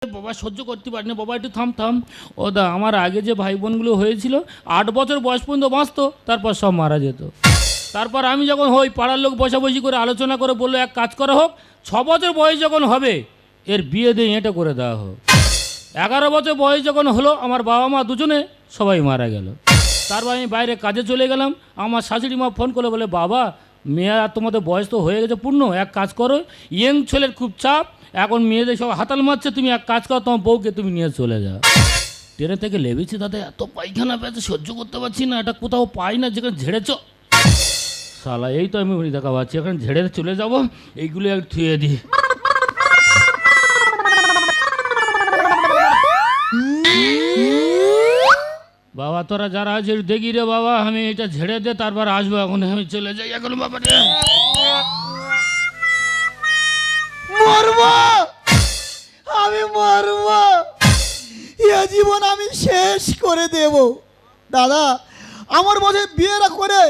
বাবা সহ্য করতে পারিনি, বাবা একটু থাম থাম। ও দা, আমার আগে যে ভাই বোনগুলো হয়েছিল 8 বছর বয়স পর্যন্ত বাঁচতো, তারপর সব মারা যেত। তারপর আমি যখন হই, পাড়ার লোক বসাবসি করে আলোচনা করে বললো এক কাজ করা হোক, 6 বছর বয়স যখন হবে এর বিয়ে দিয়ে এটা করে দেওয়া হোক। 11 বছর বয়স যখন হলো, আমার বাবা মা দুজনে সবাই মারা গেল। তারপর আমি বাইরে কাজে চলে গেলাম। আমার শাশুড়ি মা ফোন করে বলে, বাবা মেয়ে আর তোমাদের বয়স তো হয়ে গেছে পূর্ণ, এক কাজ করো, ইয়ং ছেলের খুব চাপ, এখন মেয়েদের সব হাতাল মারছে, তুমি এক কাজ করো, তোমার বউকে তুমি নিয়ে চলে যাও। ট্রেনে থেকে লেবেছি দাদা, এত পায়খানা পেয়েছে সহ্য করতে পারছি না, এটা কোথাও পাই না যেখানে ঝেড়েছ। শালা এই তো আমি দেখা পাচ্ছি, এখন ঝেড়ে চলে যাব, এইগুলো একটু থুয়ে দিই। বাবা তোরা যারা আছে দেখি রে বাবা, আমি এটা ঝেড়ে দে, তারপর আসবো, এখন আমি চলে যাই এখন। বাবা রে মরবো, আমি মরবো, এ জীবন আমি শেষ করে দেব। দাদা আমার বছর বিয়েরা করে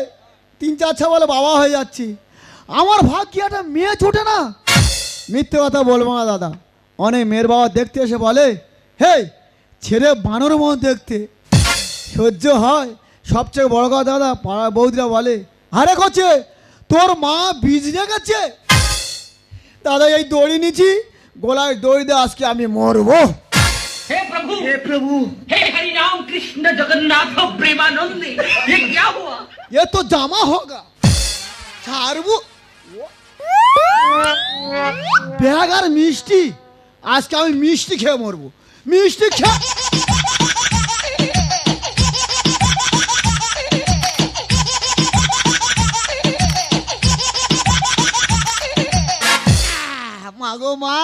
3-4 বলে বাবা হয়ে যাচ্ছি, আমার ভাগ্যে একটা মেয়ে ছোটে না। মিথ্যে কথা বলবো না দাদা, অনেক মেয়ের বাবা দেখতে এসে বলে, হে ছেড়ে বানর মন দেখতে, সহ্য হয়। সবচেয়ে বড় কথা দাদা, পাড়ার বৌদিরা বলে, আরে করছে তোর মা বীজ রেখেছে। দাদা এই দড়ি নিচ্ছি, গোলায় দড়ি দিয়ে আজকে আমি মরবো। हे प्रभु, हे प्रभु, हे हरि राम कृष्ण जगन्नाथ प्रेमानंद, ये क्या हुआ? ये तो जामा होगा ছাড়বো। ব্যাগ আর মিষ্টি, আজকে আমি মিষ্টি খেয়ে মরবো, মিষ্টি খেয়ে। মা গো মা,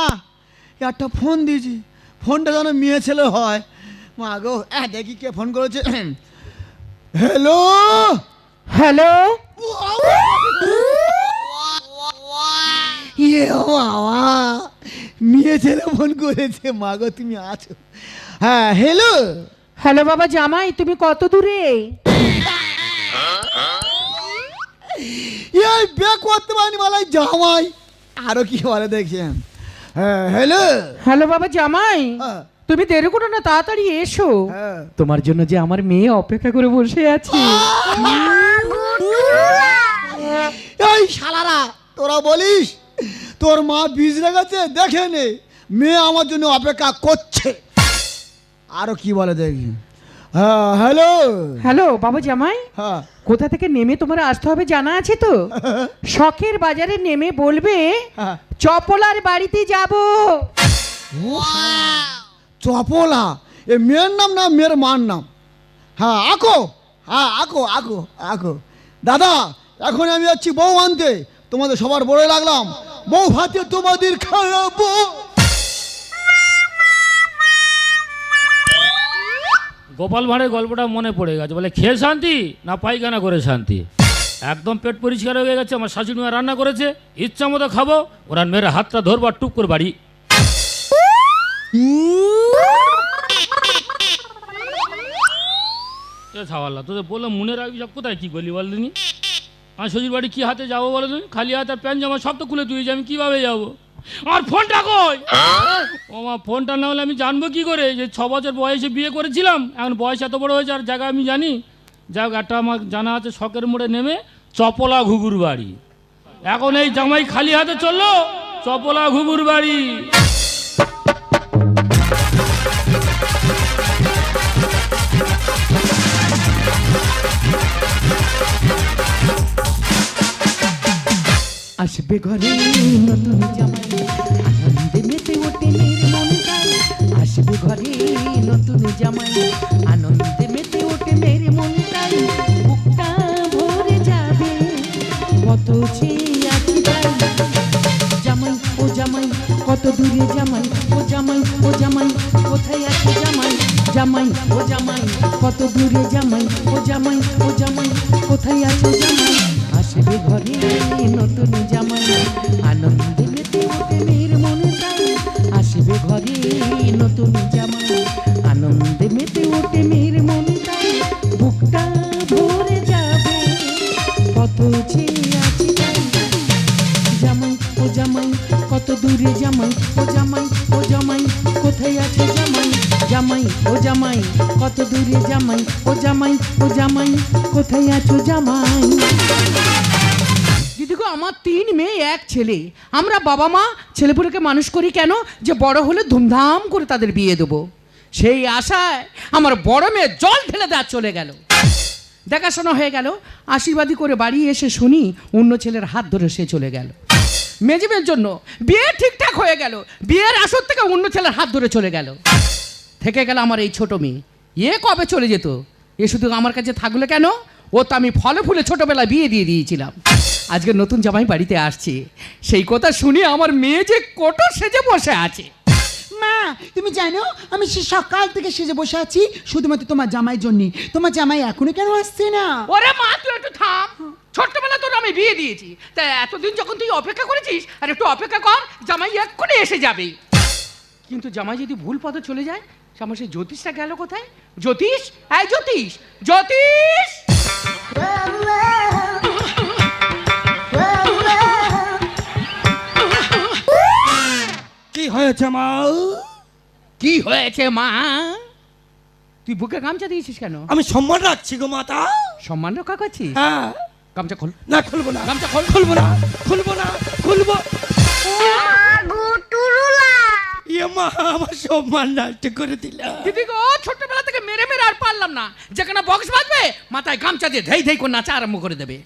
একটা ফোন দিয়েছি, ফোনটা যেন মেয়ে ছেলে হয়। মা গো দেখি কে ফোন করেছে। হ্যালো হ্যালো, ইয়ে বাবা, মেয়ে ছেলে ফোন করেছে। মা গো তুমি আছো? হ্যাঁ হ্যালো। হ্যালো বাবা জামাই, তুমি কত দূরে? এই বে করতে পারিনি মালাই জামাই, আরো কি বলে দেখছেন। হ্যাঁ হ্যালো। হ্যালো বাবা জামাই, হ্যাঁ, তুমি দেরি করো না, তাড়াতাড়ি এসো, হ্যাঁ। তোমার জন্য যে আমার মেয়ে অপেক্ষা করে বসে আছে। এই শালারা, তোরা বলিস তোর মা বীজ রেখেছে, দেখে নে মেয়ে আমার জন্য অপেক্ষা করছে। আরো কি বলে দেখি। হ্যাঁ হ্যালো। হ্যালো বাবা জামাই, হ্যাঁ কোথা থেকে নেমে তোমার আসতে হবে জানা আছে তো? শখের বাজারে নেমে বলবে হ্যাঁ। চপলার বাড়িতে যাব। চপলা, এ মেয়ের নাম না মেয়ের মার নাম? হ্যাঁ আকো, হ্যাঁ আকো আকো আকো। দাদা এখন আমি যাচ্ছি বউ আনতে, তোমাদের সবার বড় লাগলাম, বউ ভাতে তোমাদের খাওয়াবো। গোপাল ভাঁড়ের গল্পটা মনে পড়ে গেছে, বলে খেয়ে শান্তি না পায়খানা করে শান্তি। একদম পেট পরিষ্কার হয়ে গেছে, আমার শাশুড়ি মা রান্না করেছে, ইচ্ছা মতো খাবো, ওরা মেয়ের হাতটা ধরবার টুক করে বাড়ি। ছাওয়াল্লা তোদের বললাম মনে রাখবি, সব কোথায় কী করলি বল দিনি। আমার শ্বশুর বাড়ি কী হাতে যাবো বলে তুমি, খালি হাতে আর প্যান্ট জামা সব তো খুলে তুই, আমি কীভাবে যাবো? আমার ফোনটা কই? ও আমার ফোনটা না হলে আমি জানবো কি করে যে 6 বছর বয়সে বিয়ে করেছিলাম, এখন বয়স এত বড় হয়েছে আর জায়গা আমি জানি। যাক, একটা আমার জানা আছে, শখের মোড়ে নেমে চপলা ঘুঘুর বাড়ি। এখন এই জামাই খালি হাতে চললো, চপলা ঘুঘুর বাড়ি। আসবে ঘরে নতুন জামাই, আনন্দে মেতে ওঠে মেয়ের মনটাই। আসবে ঘরে নতুন জামাই, আনন্দে মেতে ওঠে মেয়ের মনটাই। বুকটা ভরে যাবে, কত চেয়ে আছি তাই। জামাই ও জামাই কত দূরে, জামাই ও জামাই ও জামাই কোথায় আছে জামাই? জামাই ও জামাই কত দূরে, জামাই ও জামাই ও জামাই কোথায় আছে জামাই? আসবে ঘরে নতুন জামাই, আনন্দে মেতে ওঠে মেয়ের মনটাই। আসবে ঘরে নতুন জামাই, আনন্দে মেতে ওঠে মেয়ের মনটাই। বুকটা ভরে যাবে, কত চেয়ে আছি তাই। জামাই ও জামাই কত দূরে, জামাই ও জামাই ও জামাই কোথায় আছো জামাই জামাই ও জামাই কত দূরে জামাই ও জামাই ও জামাই কোথায় আছো জামাই দিদি গো আমার 3 মেয়ে 1 ছেলে আমরা বাবা মা ছেলেপুলেকে মানুষ করি কেন যে বড় হলে ধুমধাম করে তাদের বিয়ে দেবো সেই আশায় আমার বড় মেয়ে জল ঢেলে দেওয়া চলে গেল দেখাশোনা হয়ে গেল আশীর্বাদী করে বাড়ি এসে শুনি অন্য ছেলের হাত ধরে সে চলে গেল মেয়ে মেয়ের জন্য বিয়ে ঠিকঠাক হয়ে গেল বিয়ের আসর থেকে অন্য ছেলের হাত ধরে চলে গেল থেকে গেল আমার এই ছোট মেয়ে এ কবে চলে যেত এ শুধু আমার কাছে থাকলে কেন ও তো আমি ফলে ফুলে ছোটবেলায় বিয়ে দিয়ে দিয়েছিলাম আজকে নতুন জামাই বাড়িতে আসছে সেই কথা শুনে আমার মেয়ে যে কোটো সেজে বসে আছে মা তুমি জানো আমি সে সকাল থেকে সেজে বসে আছি শুধুমাত্র তোমার জামাইয়ের জন্য তোমার জামাই এখনো কেন আসছে না ওরে মা তুই একটু থাম ছোট্টবেলা তোর আমি বিয়ে দিয়েছি তাই এতদিন যখন তুই অপেক্ষা করেছিস আর একটু অপেক্ষা কর জামাই এক্ষুনি এসে যাবে কিন্তু জামাই যদি ভুল পথে চলে যায় আমার সেই জ্যোতিষটা গেল কোথায় জ্যোতিষ এই জ্যোতিষ জ্যোতিষ কি হয়েছে মা? কি হয়েছে মা তুই বুকে গামছা দিয়েছিস কেন আমি সম্মান রাখছি গো মাতা। সম্মান রক্ষা করছিস হ্যাঁ। গামছা খোল না খুলবো না, গামছা খোল খুলবো না, খুলবো না, খুলবো। ইয়ে মা আমার সম্মান নষ্ট করে দিলা। দিদি গো ছোটবেলা থেকে মেরে মেরে আর পারলাম না যেখানে বক্স বাজবে মাথায় গামছা দিয়ে ধেই ধেই করে নাচা আরম্ভ করে দেবে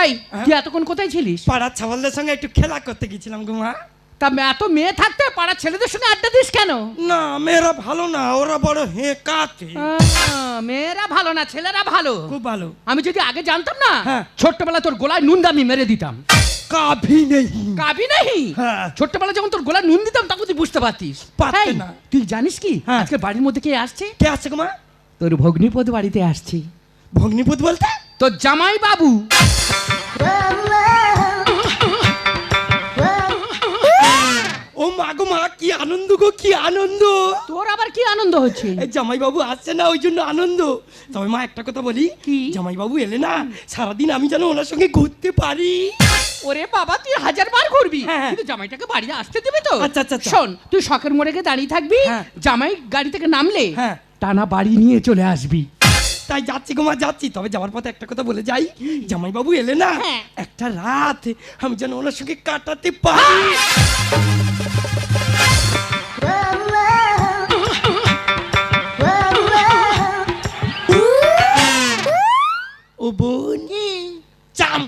এই তুই এতক্ষণ কোথায় ছিলিস পাড়ার ছাওয়ালদের সঙ্গে একটু খেলা করতে গেছিলাম গো মা। তা এত মেয়ে থাকতে পাড়ার ছেলেদের সঙ্গে আড্ডা দিস কেন না মেয়েরা ভালো না, ওরা বড় হেঁকাতে। মেয়েরা ভালো না ছেলেরা ভালো খুব ভালো। আমি যদি আগে জানতাম না হ্যাঁ। ছোট্টবেলা তোর গোলায় নুন আমি মেরে দিতাম কাভি নেই। কাবি নেই হ্যাঁ। ছোট্টবেলা যখন তোর গোলায় নুন দিতাম তখন তুই বুঝতে পারতিস পারতে এই, না। তুই জানিস কি হ্যাঁ। আজকে বাড়ির মধ্যে কে আসছে কে আছে গো মা? তোর ভগ্নিপদ বাড়িতে আসছে ভগ্নিপতি বলতে? তোর জামাই বাবু ও মা গো মা, কি আনন্দ গো, কি আনন্দ। তোর আবার কি আনন্দ হচ্ছে এই জামাইবাবু আসছে না ওই জন্য আনন্দ। তবে মা একটা কথা বলি, কি? জামাইবাবু এলে না সারাদিন আমি যেন ওনার সঙ্গে ঘুরতে পারি। ওরে বাবা তুই 1000 বার ঘুরবি হ্যাঁ। কিন্তু জামাইটাকে বাড়ি আসতে দিবি তো আচ্ছা, আচ্ছা, আচ্ছা। শোন তুই শখের মোড়ে গিয়ে দাঁড়িয়ে থাকবি হ্যাঁ। জামাই গাড়ি থেকে নামলে হ্যাঁ। টানা বাড়ি নিয়ে চলে আসবি তাই যাচ্ছি গো মা, যাচ্ছি। তবে যাওয়ার পথে একটা কথা বলে যাই, জামাইবাবু এলে না হ্যাঁ। একটা রাত আমি যেন ওনার সঙ্গে কাটাতে পারি। ও বোন চাম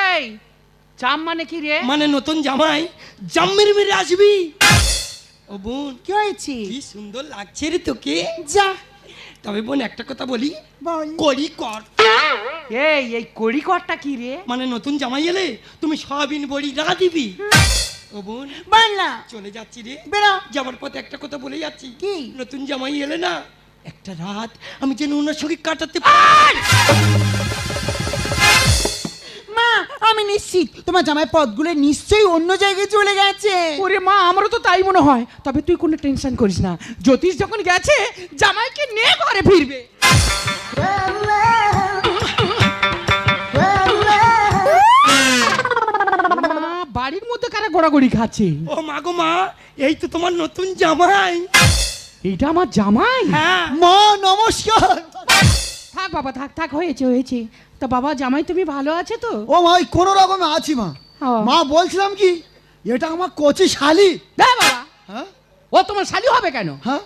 এই চাম মানে কি রে মানে নতুন জামাই জাম মেরে মেরে আসবি। ও বোন কি হয়েছে কি সুন্দর লাগছে রে তোকে। যা তবে বোন একটা কথা বলি, বল করি কর। এই কড়িকরটা কি রে মানে নতুন জামাই এলে তুমি সয়াবিন বড়ি না দিবি। ও বোন বল না চলে যাচ্ছি রে, বেরো যাবার পথে একটা কথা বলে যাচ্ছি, কি? নতুন জামাই এলে না একটা রাত আমি যেন ওনার সঙ্গে কাটাতে পারি। মা আমি নিশ্চিত তোমার জামাই পথগুলো নিশ্চয়ই অন্য জায়গায় চলে গেছে ওরে মা আমারও তো তাই মনে হয় তবে তুই কোনো টেনশন করিস না জ্যোতিষ যখন গেছে জামাইকে নিয়ে ঘরে ফিরবে মা, বাড়ির মধ্যে কারা গোড়াগড়ি খাচ্ছে ও মা গো মা, এই তো তোমার নতুন জামাই। এইটা আমার জামাই হ্যাঁ মা নমস্কার থাক বাবা থাক থাক হয়েছে তা বাবা জামাই তুমি ভালো আছে তো ও মা ওই কোনো রকমে আছি মা ও। মা বলছিলাম কি এটা আমার কচি শালি দে বাবা হ্যাঁ ও তোমার শালি হবে কেন হ্যাঁ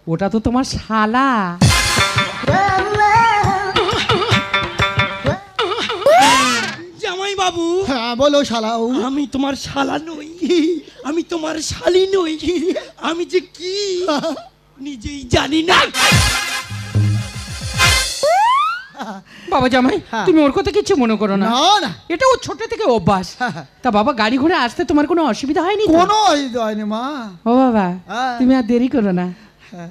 ওটা তো তোমার শালা জামাই বাবু, হ্যাঁ বলো শালা ও আমি তোমার শালা নই, আমি তোমার শালি নই, আমি যে কি নিজেই জানি না। বাবা জামাই হ্যাঁ। তুমি ওর কথা কিছু মনে করো না না না এটা ও ছোট থেকে অভ্যাস হ্যাঁ, হ্যাঁ। তা বাবা গাড়ি ঘোড়ে আসতে তোমার কোনো অসুবিধা হয়নি তো? কোনো অসুবিধা হয়নি মা ও বাবা হ্যাঁ। তুমি আর দেরি করো না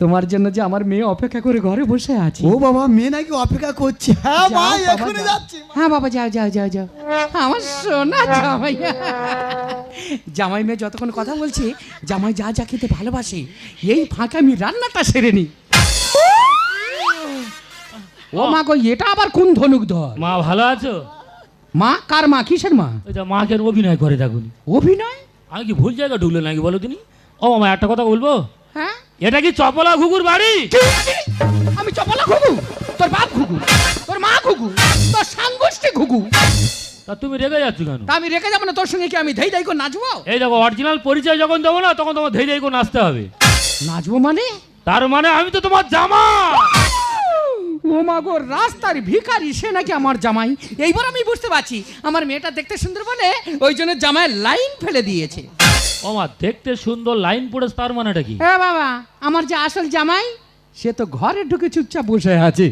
তোমার জন্য যে আমার মেয়ে অপেক্ষা করে ঘরে বসে আছে ও বাবা মেয়ে নাকি অপেক্ষা করছে হ্যাঁ যাও মা বাবা, এখনই যাও। যাচ্ছি মা। হ্যাঁ বাবা যাও যাও যাও যাও আমার সোনা জামাই জামাই মেয়ে যতক্ষণ কথা বলছে জামাই যা যা খেতে ভালোবাসে এই ফাঁকে আমি রান্নাটা সেরে নি ও মা গো এটা আবার কোন ধনুক ধর মা ভালো আছো? মা কার মা কিসের মা ওই তো মাকে অভিনয় করে থাকুন। অভিনয় আমি কি ভুল জায়গা ঢুকলো নাকি বলো তিনি? ও মামা একটা কথা বলবো, এটা কি চপলা ঘুঘুর বাড়ি? আমি চপলা ঘুঘু? তোর বাপ ঘুঘু, তোর মা ঘুঘু, তোর সাংগোষ্ঠী ঘুঘু। তা তুমি রেগে যাচ্ছ কেন? তা আমি রেখে যাবো না, তোর সঙ্গে কি আমি ধেই করে নাচবো? এই দেখো, অরিজিনাল পরিচয় যখন দেবো না তখন তোমার ধেই ধেই করে নাচতে হবে। নাচবো মানে? তার মানে আমি তো তোমার জামা। ও মা গো, রাস্তার ভিখারি সে নাকি আমার জামাই। এইবার আমি বুঝতে পারছি আমার মেয়েটা দেখতে সুন্দর বলে ওই জন্য জামাইয়ের লাইন ফেলে দিয়েছে। ও মা, দেখতে সুন্দর লাইন পড়েছে তার মানেটা কি? হ্যাঁ বাবা, আমার যে আসল জামাই সে তো ঘরে ঢুকে চুপচাপ বসে আছে।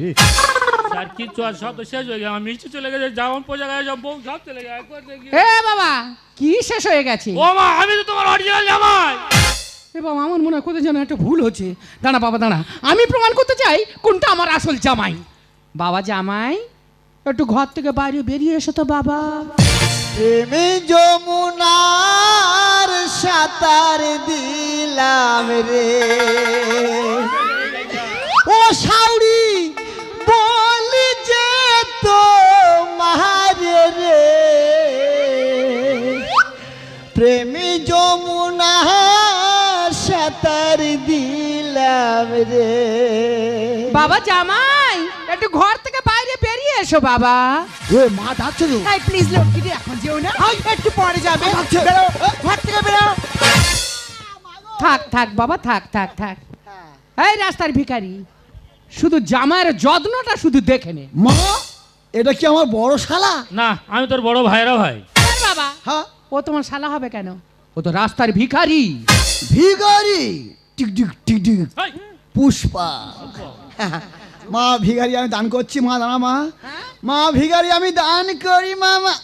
আর কিচ্ছু আর সব তো শেষ হয়ে গেছে। আমার মিষ্টি চলে গেছে, জামা পোজা গেছে, সব বউ সব চলে গেছে। একবার দেখি। এ বাবা, কি শেষ হয়ে গেছে? ও মা, আমি তো তোমার অরিজিনাল জামাই। এ বাবা, আমার মনে হয় কোথায় যেন একটা ভুল হচ্ছে। দাঁড়া বাবা দাঁড়া, আমি প্রমাণ করতে চাই কোনটা আমার আসল জামাই। বাবা জামাই, একটু ঘর থেকে বাইরে বেরিয়ে এসো তো বাবা। প্রেমে যমুনার সাঁতার দিলাম রে, ও সাউরি বলি যে তো মারে রে, প্রেমে যমুনার সাঁতার দিলাম রে। বাবা জামাই, একটু ঘর থেকে বাইরে বেরিয়ে এসো বাবা। এ মা ডাকছে তো। এই প্লিজ লক্ষ্মী, এখন যেও না, একটু পরে যাবে। ডাকছে। বেরো, ঘর থেকে বেরো। থাক থাক বাবা, থাক থাক থাক। এই রাস্তার ভিখারি, শুধু জামাইয়ের যত্নটা শুধু দেখে নে। মা, এটা কি আমার বড় শালা? না, আমি তোর বড় ভাইরা ভাই। এই বাবা, হ্যাঁ, ও তোমার শালা হবে কেন? ও তো রাস্তার ভিখারি। ভিখারি টিক টিক টিক টিক এই, পুষ্পা। মা ভিখারি আমি দান করছি, মা দাঁড়া মা। মা ভিখারি আমি দান করি মামা।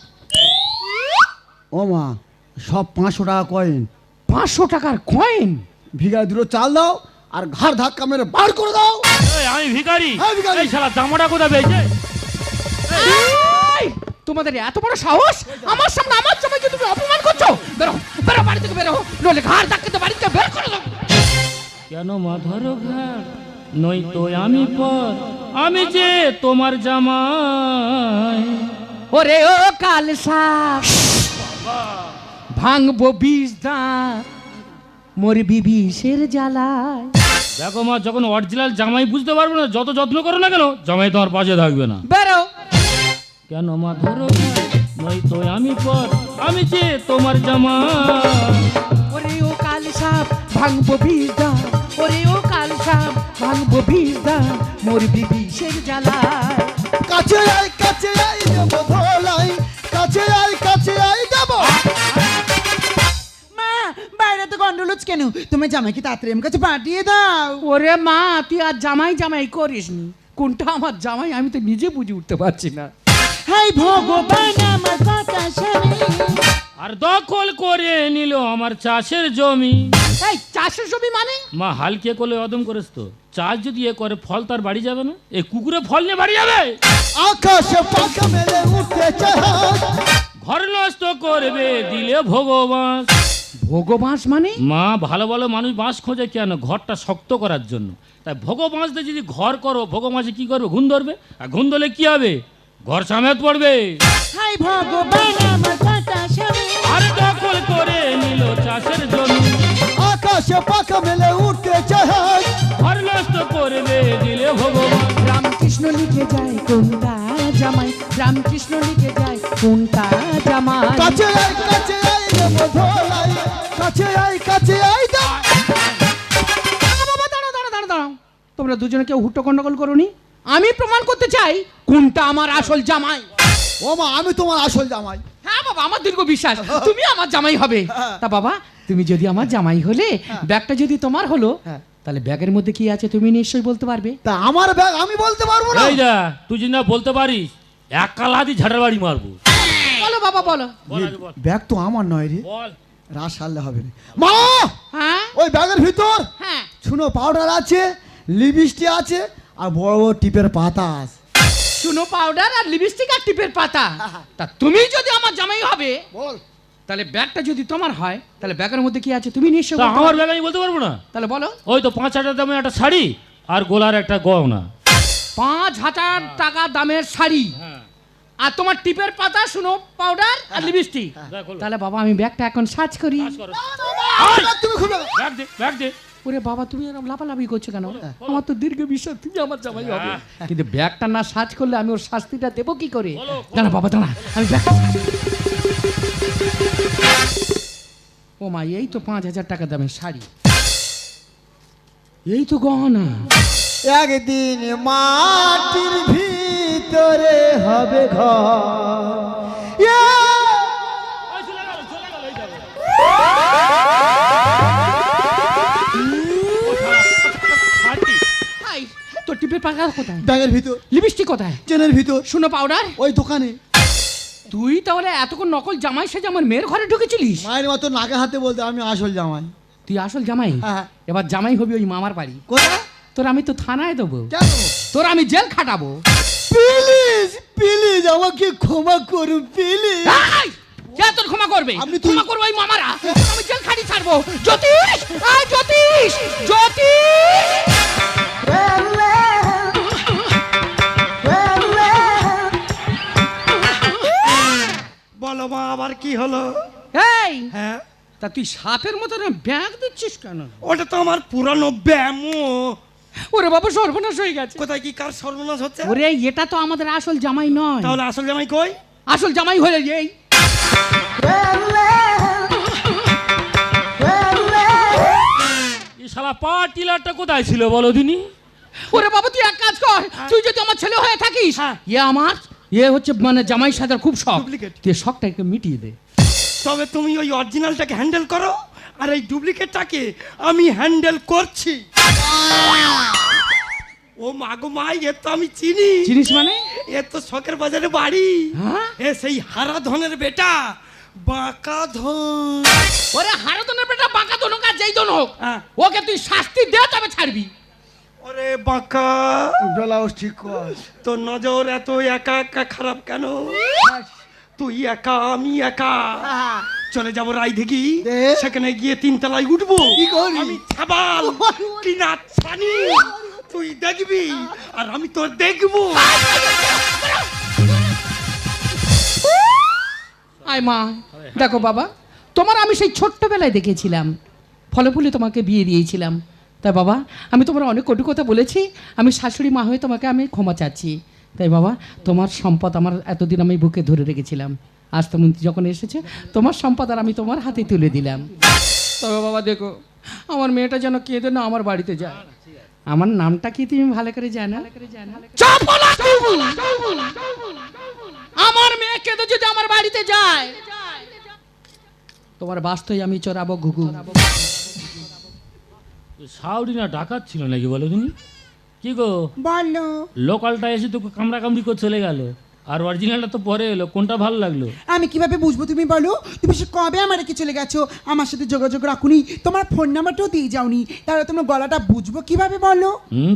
ও মা, সব 500 টাকা কয়েন। 500 টাকার কয়েন? ভিখারি দুটো চাল দাও আর ঘাড় ধাক্কা মেরে বার করে দাও। এই, আমি ভিখারি। হ্যাঁ, ভিখারি। এই শালা জামাটা কোথায় পেয়েছে? এই, তোমাদের এত বড় সাহস, আমার সামনে আমার জামাইকে তুমি অপমান করছো? বেরো বেরো, বাড়ি থেকে বেরো, নইলে ঘাড় ধাক্কাতে বাড়ি থেকে বের করে দাও। কেন মা ধরো ঘাট, নই তো আমি পর, আমি যে তোমার জামাই। ওরে ও কাল সাপ, ভাঙবো বিষ দাঁত, মরবি বিষের জ্বালায়। দেখো মা, যখন অরিজিনাল জামাই বুঝতে পারবে না, যত যত্ন করো না কেন, জামাই তোমার পাশে থাকবে না। বেরো। কেন মা ধরো ঘাট, নই তো আমি পর, আমি যে তোমার জামাই। ওরে ও কাল সাপ, ভাঙবো বিষ দাঁত, ওরে ও কাল সাপ, ভাঙবো বিষ দাঁত, মরবি বিষের জ্বালায়। কাছে আই দেবো ধলাই, কাছে আই দেবো। মা, বাইরে তো গন্ডল হচ্ছে কেন? তোমার জামাইকে তাড়াতাড়ি আমার কাছে পাঠিয়ে দাও। ওরে মা, তুই আর জামাই জামাই করিস নি। কোনটা আমার জামাই আমি তো নিজে বুঝে উঠতে পারছি না। হাই ভগবান, আমার কথা শুনে। আর দখল করে নিল আমার চাষের জমি। এই চাষের জমি মানে? মা হালকে করলে অদম করেছ তো। চাষ যদি এ করে, ফল তার বাড়ি যাবে না? এই কুকুরে ফল নিয়ে বাড়ি যাবে? আকাশে পাখা মেলে উঠতে চায়, ঘর নষ্ট করবে দিলে ভগবান। ভগবাস মানে? মা, ভালো ভালো মানুষ বাঁশ খোঁজে কেন? ঘরটা শক্ত করার জন্য। তাই ভগবাঁশতে যদি ঘর করো, ভগবাঁশে কি করবে? ঘুণ ধরবে। আর ঘুণ ধরলে কি হবে? ঘর সামেত পড়বে। হাই ভগবান, আমার কথা শুনে। আর দখল করে নিল চাষের জমি। আকাশে পাখা মেলে উঠতে চায়, ঘর নষ্ট করবে দিলে ভগবান। রামকৃষ্ণ লিখে যায় কোনটা জামাই, রামকৃষ্ণ লিখে যায় কোনটা জামাই। কাছে আই দেবো ধলাই, কাছে আই দাও। বাবা দাঁড়াও দাঁড়াও দাঁড়াও দাঁড়াও, তোমরা দুজনে কেউ হুট্টো গন্ডগোল করোনি। আমি প্রমাণ করতে চাই কোনটা আমার আসল জামাই। ও মা, আমি তোমার আসল জামাই। হ্যাঁ বাবা, আমার দীর্ঘ বিশ্বাস তুমি আমার জামাই হবে। তা বাবা, তুমি যদি আমার জামাই হলে, ব্যাগটা যদি তোমার হলো, তাহলে ব্যাগের মধ্যে কি আছে তুমি নিশ্চয়ই বলতে পারবে। তা আমার ব্যাগ আমি বলতে পারবো না? এই যা, তুই যদি না বলতে পারিস, এক কালাদি ঝাড়ার বাড়ি মারবো। বলো বাবা বলো। বল আগে বল। ব্যাগ তো আমার নয় রে, বল। রাস সারলে হবে না। মা, হ্যাঁ ওই ব্যাগের ভিতর হ্যাঁ, চুনো পাউডার আছে, লিপস্টিক আছে, আর বড় বড় টিপের পাতা আছে। চুনো পাউডার আর লিপস্টিক আর টিপের পাতা। তা তুমি যদি আমার জামাই হবে, বল। তাহলে ব্যাগটা যদি তোমার হয়, তাহলে ব্যাগের মধ্যে কি আছে তুমি নিশ্চয়ই তা বলতে আমার পারবে। ব্যাগ আমি বলতে পারবো না? তাহলে বলো। ওই তো 5,000 দামের একটা শাড়ি আর গোলার একটা গহনা। 5,000 টাকা দামের শাড়ি আর তোমার টিপের পাতা, শুনো পাউডার আর লিপস্টিক। দেখ হলো। তাহলে বাবা আমি ব্যাগটা এখন সার্চ করি। কাজ করো। ব্যাগ তুমি খুলে দাও। ব্যাগ দে, ব্যাগ দে। ওরে বাবা তুমি এরকম লাফালাফি করছো কেন? আমার তো দীর্ঘ বিশ্বাস তুমি আমার জামাই হবে, কিন্তু ব্যাগটা না সাজ করলে আমি ওর শাস্তিটা দেবো কি করে? দাঁড়া বাবা দাঁড়া, আমি ব্যাগটা ও মা, এই তো 5,000 টাকা দামের শাড়ি, এই তো গহনা। একদিন মাটির ভিতরে হবে ঘর। হাই, তোর টিপের পাকা কোথায়? ব্যাগের ভিতর। লিপস্টিক কোথায়? চেনের ভিতর। শুনো পাউডার ওই দোকানে। তুই তাহলে এতক্ষণ নকল জামাই সেজে আমার মেয়ের ঘরে ঢুকেছিলিস? মায়ের মতো নাকে হাতে বলতে আমি আসল জামাই। তুই আসল জামাই? হ্যাঁ। এবার জামাই হবি ওই মামার বাড়ি। কোথায়? তোর আমি তো থানায় দেবো। কেন? তোর আমি জেল খাটাবো। প্লিজ প্লিজ আমাকে ক্ষমা করুন প্লিজ। এই, কে তোর ক্ষমা করবে? আপনি ক্ষমা করবো ওই মামারা। আমি জেল খাটি ছাড়বো। জ্যোতিষ, আয় জ্যোতিষ, জ্যোতিষ। বলো মা, আবার কি হলো? এই, হ্যাঁ, তা তুই সাপের মতো ব্যাগ দিচ্ছিস কেন? ওটা তো আমার পুরানো ব্যায়াম। ওরে বাবা সর্বনাশ হয়ে গেছে। কোথায় কি কার সর্বনাশ হচ্ছে? ওরে এটা তো আমাদের আসল জামাই নয়। তাহলে আসল জামাই কই? আসল জামাই হয়ে এই এই শালা পা টিলারটা কোথায় ছিল বলো দিনি? ওরে বাবা তুই এক কাজ কর, তুই যদি আমার ছেলে হয়ে থাকিস, এ হচ্ছে মানে জামাই সাজার খুব শখ, Duplicate। তুই শখটাকে মিটিয়ে দে। তবে তুমি ওই অরিজিনালটাকে হ্যান্ডেল করো, আর এই ডুপ্লিকেটটাকে আমি হ্যান্ডেল করছি। ও মাগো মা, এ তো আমি চিনি। চিনিস মানে? এ তো শখের বাজারে বাড়ি। হ্যাঁ? এ সেই হারাধনের বেটা বাঁকা ধন। ওরে হারাধনের বেটা বাঁকা দোনো কাজ যেই দোনো হোক, হ্যাঁ। ওকে তুই শাস্তি দে তবে ছাড়বি। ওরে বাঁকা, ব্লাউজ ঠিক কর। তোর নজর এত একা একা খারাপ কেন? তুই একা আমি একা। চলে যাবো রায়দিঘি, দে। সেখানে গিয়ে 3 তলায় উঠবো। কি করবি? আমি ছাবাল কি না ছানি, তুই দেখবি আর আমি তোর দেখবো। আয় মা, দেখো বাবা, তোমার আমি সেই ছোট্টবেলায় দেখেছিলাম, ফলে ফুলে তোমাকে বিয়ে দিয়েছিলাম। তাই বাবা আমি তোমার অনেক কটু কথা বলেছি, আমি শাশুড়ি মা হয়ে তোমাকে আমি ক্ষমা চাচ্ছি। তাই বাবা তোমার সম্পদ আমার এতদিন আমি বুকে ধরে রেখেছিলাম, আজ তুমি যখন এসেছে তোমার সম্পদ আর আমি তোমার হাতে তুলে দিলাম। তবে বাবা দেখো, আমার মেয়েটা যেন কেঁদে না আমার বাড়িতে যায়। আমার নামটা কি তুমি ভালো করে জানো? আমার মেয়ে কেঁদে যদি আমার বাড়িতে যায়, তোমার বাস্তই আমি চড়াবো ঘুঘু। সাউরি না ডাকাত ছিল নাকি বলো দিনি? কি গো বলো। লোকালটা এসে তো কামড়া কামড়ি করে চলে গেল, আর অরিজিনালটা তো পরে এলো, কোনটা ভালো লাগলো? আমি কিভাবে বুঝবো তুমি বলো? তুমি সে কবে আমার রেখে চলে গেছো, আমার সাথে যোগাযোগ রাখুনি, তোমার ফোন নাম্বারটাও দিয়ে যাওনি, তাহলে তোমার গলাটা বুঝবো কিভাবে বলো?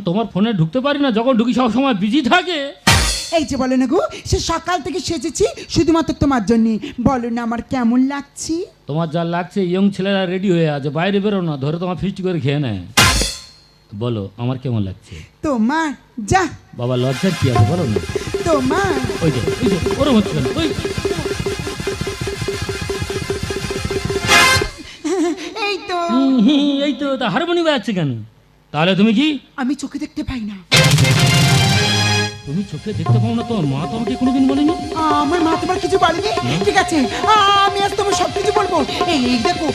তোমার ফোনে ঢুকতে পারি না, যখন ঢুকি সব সময় বিজি থাকে। এই যে বলো না গো, সে সকাল থেকে সেজেছি শুধুমাত্র তোমার জন্যে, বলো না আমার কেমন লাগছি? তোমার যা লাগছে, ইয়ং ছেলেরা রেডি হয়ে আছে, বাইরে বেরো না, ধরে তোমার ফিস্টি করে খেয়ে নেয়। বলো আমার কেমন লাগছে? তোমার যা বাবা লজ্জার কি আছে বলো না? তোমার ওই যে ওরম হচ্ছে কেন? ওই এই তো এই তো তা হারমোনি বাজাচ্ছে কেন? তাহলে তুমি কি? আমি চোখে দেখতে পাই না। তুমি চোখে দেখতে পাও না? তোমার মা তোমাকে কোনোদিন বলেনি? আমার মা তোমার কিছু বলেনি? ঠিক আছে, আমি আজ তোমার সব কিছু বলবো। এই দেখো,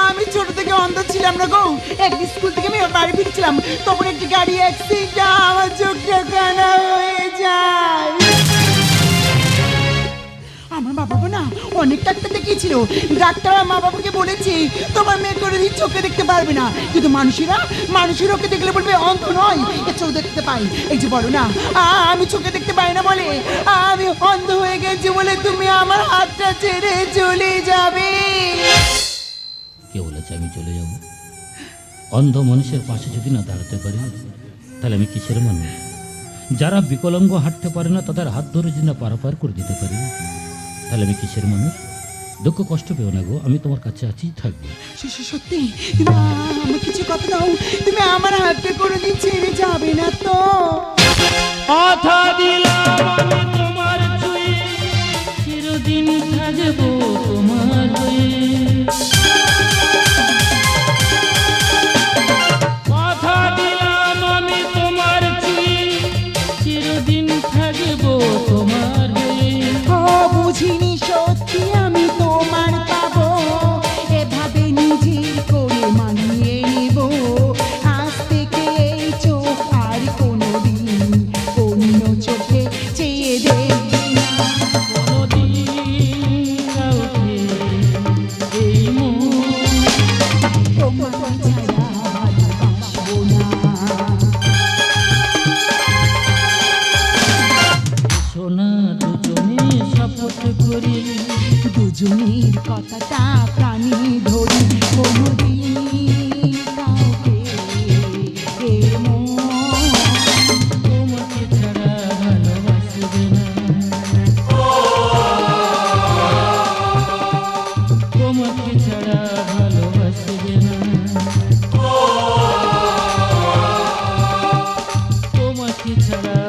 আমি ছোট থেকে অন্ধ ছিলাম না গো। একদিন স্কুল থেকে আমি বাড়ি ফিরছিলাম, তখন একটি গাড়ি অ্যাক্সিডেন্ট, আমার চোখটা কানা হয়ে যায়। আমার মা বাবা না অনেক ডাক্তার দেখিয়েছিল, ডাক্তার মা বাবাকে বলেছে তোমার মেয়ে কোনোদিন চোখে দেখতে পারবে না, কিন্তু মানুষের ওকে দেখলে বলবে অন্ধ নয়, এ চোখ দেখতে পাই। এই যে বলো না, আমি চোখে দেখতে পাই না বলে আমি অন্ধ হয়ে গেছি বলে তুমি আমার হাতটা ছেড়ে চলে যাবে? কে বলেছে আমি চলে যাব? অন্ধ মানুষের পাশে যদি না দাঁড়াতে পারি, তাহলে আমি কিসের মানুষ? যারা বিকলাঙ্গ হাঁটতে পারে না, তাদের হাত ধরে যদি না পারাপার করে দিতে পারি, তাহলে আমি কিসের মানুষ? দুঃখ কষ্ট পেও না গো, আমি তোমার কাছে আছি, থাকবো। সত্যি তুমি আমার কিছু কথা দাও, তুমি আমার হাতটা কোনোদিন ছেড়ে যাবে না তো? কথা দিলাম আমি তোমার ছুঁয়ে, চিরদিন থাকবো তোমার হয়ে। কথাটা প্রাণী ধরি কোনদিন কাউকে এ মন তোমাকে ছাড়া ভালোবাসবে না, তোমাকে ছাড়া ভালোবাসবে না, তোমাকে ছাড়া